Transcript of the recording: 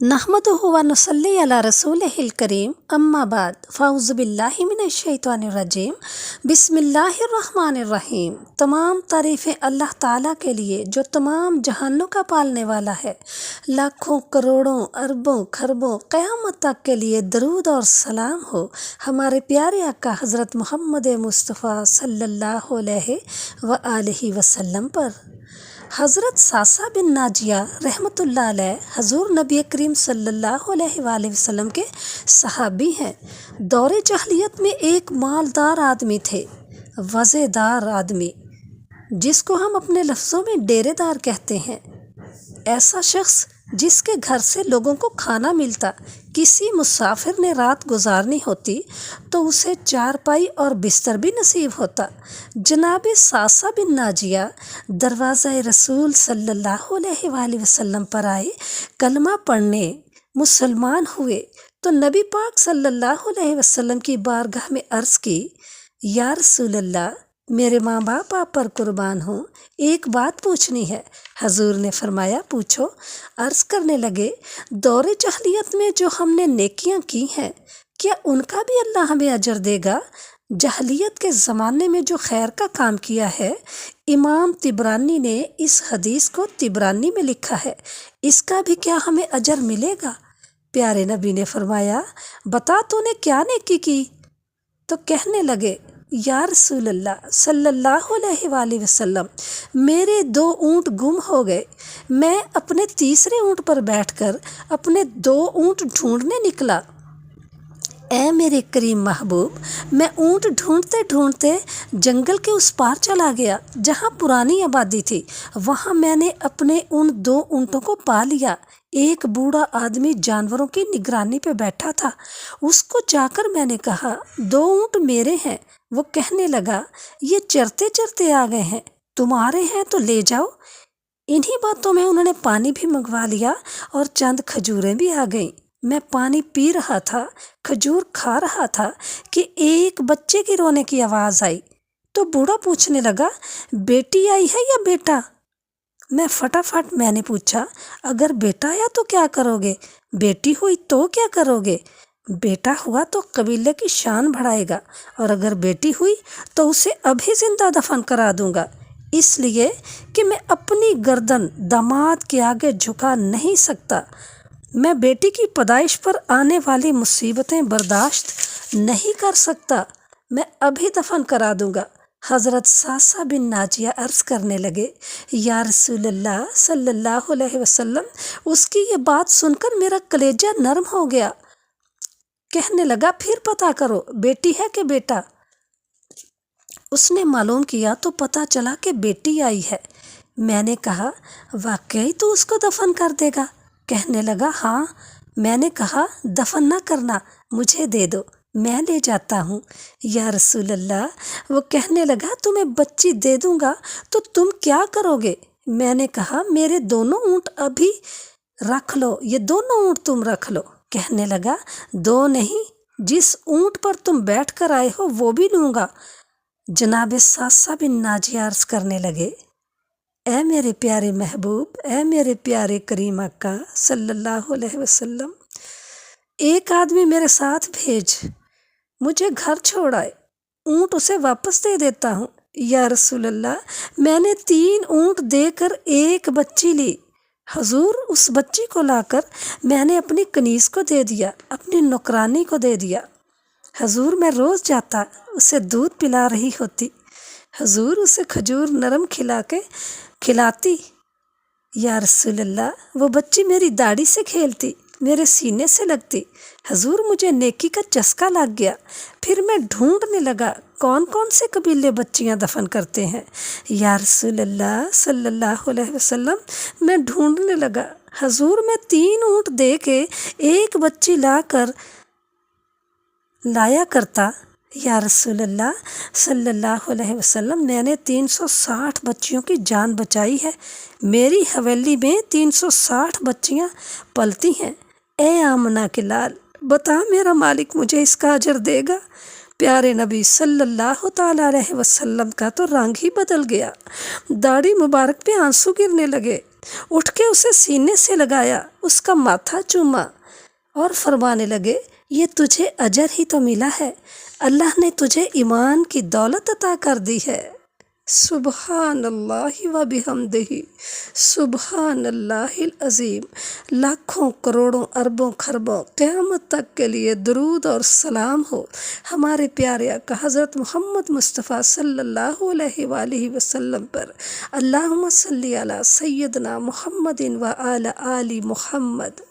नहमदुहु व नुसल्ली अला रसूलिहिल करीम अम्मा बाद फ़ाउज़ु बिल्लाहि मिनश शैतानिर रजीम बिस्मिल्लाहिर रहमानिर रहीम। तमाम तारीफ़ें अल्लाह ताला के लिए जो तमाम जहानों का पालने वाला है। लाखों करोड़ों अरबों खरबों क़यामत तक के लिए दरूद और सलाम हो हमारे प्यारे आका हज़रत मोहम्मद मुस्तफ़ा सल्लल्लाहु अलैहि व आलिहि वसल्लम पर। हज़रत सासा बिन नाजिया रहमतुल्लाह अलैह हजूर नबी करीम सल्लल्लाहु अलैहि वसल्लम के सहाबी हैं। दौरे जहलियत में एक मालदार आदमी थे, वज़ेदार आदमी, जिसको हम अपने लफ्ज़ों में डेरेदार कहते हैं। ऐसा शख्स जिसके घर से लोगों को खाना मिलता, किसी मुसाफिर ने रात गुजारनी होती तो उसे चारपाई और बिस्तर भी नसीब होता। जनाब सासा बिन नाजिया दरवाज़ा रसूल सल्लल्लाहु अलैहि वसल्लम पर आए, कलमा पढ़ने मुसलमान हुए तो नबी पाक सल्लल्लाहु अलैहि वसल्लम की बारगाह में अर्ज़ की, या रसूल अल्लाह, मेरे माँ बाप आप पर कुर्बान हों, एक बात पूछनी है। हजूर ने फरमाया, पूछो। अर्ज़ करने लगे, दौरे जहलियत में जो हमने नेकियां की हैं, क्या उनका भी अल्लाह हमें अजर देगा? जहलियत के ज़माने में जो खैर का काम किया है, इमाम तिबरानी ने इस हदीस को तिबरानी में लिखा है, इसका भी क्या हमें अजर मिलेगा? प्यारे नबी ने फरमाया, बता तूने क्या नेकी की? तो कहने लगे, या रसूल अल्लाह सल्लल्लाहु अलैहि वसल्लम, मेरे 2 ऊँट गुम हो गए। मैं अपने तीसरे ऊँट पर बैठकर अपने 2 ऊँट ढूंढने निकला। ऐ मेरे करीम महबूब, मैं ऊँट ढूंढते ढूंढते जंगल के उस पार चला गया जहाँ पुरानी आबादी थी। वहाँ मैंने अपने उन 2 ऊँटों को पा लिया। एक बूढ़ा आदमी जानवरों की निगरानी पे बैठा था। उसको जाकर मैंने कहा, 2 ऊँट मेरे हैं। वो कहने लगा, ये चरते चरते आ गए हैं, तुम्हारे हैं तो ले जाओ। इन्हीं बातों में उन्होंने पानी भी मंगवा लिया और चंद खजूरें भी आ गईं। मैं पानी पी रहा था, खजूर खा रहा था कि एक बच्चे की रोने की आवाज़ आई। तो बूढ़ा पूछने लगा, बेटी आई है या बेटा? मैंने पूछा, अगर बेटा आया तो क्या करोगे? बेटी हुई तो क्या करोगे? बेटा हुआ तो कबीले की शान बढ़ाएगा, और अगर बेटी हुई तो उसे अभी जिंदा दफन करा दूंगा, इसलिए कि मैं अपनी गर्दन दामाद के आगे झुका नहीं सकता। मैं बेटी की पैदाइश पर आने वाली मुसीबतें बर्दाश्त नहीं कर सकता। मैं अभी दफन करा दूंगा। हज़रत सासा बिन नाजिया अर्ज़ करने लगे, या रसूल अल्लाह सल्लल्लाहु अलैहि वसल्लम, उसकी ये बात सुनकर मेरा कलेजा नरम हो गया। कहने लगा, फिर पता करो, बेटी है कि बेटा? उसने मालूम किया तो पता चला कि बेटी आई है। मैंने कहा, वाकई तो उसको दफन कर देगा? कहने लगा, हाँ। मैंने कहा, दफन ना करना, मुझे दे दो, मैं ले जाता हूँ। या रसूल अल्लाह, वो कहने लगा, तुम्हें बच्ची दे दूंगा तो तुम क्या करोगे? मैंने कहा, मेरे 2 ऊँट अभी रख लो, ये 2 ऊँट तुम रख लो। कहने लगा, 2 नहीं, जिस ऊँट पर तुम बैठ कर आए हो वो भी लूँगा। जनाब सासा बिन नाजिया अर्ज़ करने लगे, ऐ मेरे प्यारे महबूब, ऐ मेरे प्यारे करीम आका सल्लल्लाहु अलैहि वसल्लम, एक आदमी मेरे साथ भेज, मुझे घर छोड़ आए, ऊँट उसे वापस दे देता हूँ। या रसूल अल्लाह, मैंने 3 ऊँट देकर एक बच्ची ली। हजूर, उस बच्ची को लाकर मैंने अपनी कनीज़ को दे दिया, अपनी नौकरानी को दे दिया। हजूर, मैं रोज़ जाता, उसे दूध पिला रही होती। हजूर, उसे खजूर नरम खिलाती। या रसूल अल्लाह, वो बच्ची मेरी दाढ़ी से खेलती, मेरे सीने से लगती। हजूर, मुझे नेकी का चस्का लग गया। फिर मैं ढूंढने लगा कौन कौन से कबीले बच्चियां दफन करते हैं। या रसूल अल्लाह सल्लल्लाहु अलैहि वसल्लम, मैं ढूंढने लगा। हजूर, मैं 3 ऊँट दे के एक बच्ची लाया करता। या रसूल अल्लाह सल्लल्लाहु अलैहि वसल्लम, मैंने 360 बच्चियों की जान बचाई है। मेरी हवेली में 360 बच्चियां पलती हैं। ए आमना के लाल, बता, मेरा मालिक मुझे इसका अजर देगा? प्यारे नबी सल्लल्लाहु अलैहि वसल्लम का तो रंग ही बदल गया। दाढ़ी मुबारक पे आंसू गिरने लगे। اٹھ کے اسے سینے سے لگایا، اس کا ماتھا چوما اور فرمانے لگے یہ تجھے اجر ہی تو ملا ہے، اللہ نے تجھے ایمان کی دولت عطا کر دی ہے۔ سبحان اللہ و بحمدہ، سبحان اللہ العظیم۔ لاکھوں کروڑوں اربوں خربوں قیامت تک کے لیے درود اور سلام ہو ہمارے پیارے آقا حضرت محمد مصطفیٰ صلی اللہ علیہ وآلہ وسلم پر۔ اللہم صلی علی سیدنا محمد و علی آل محمد۔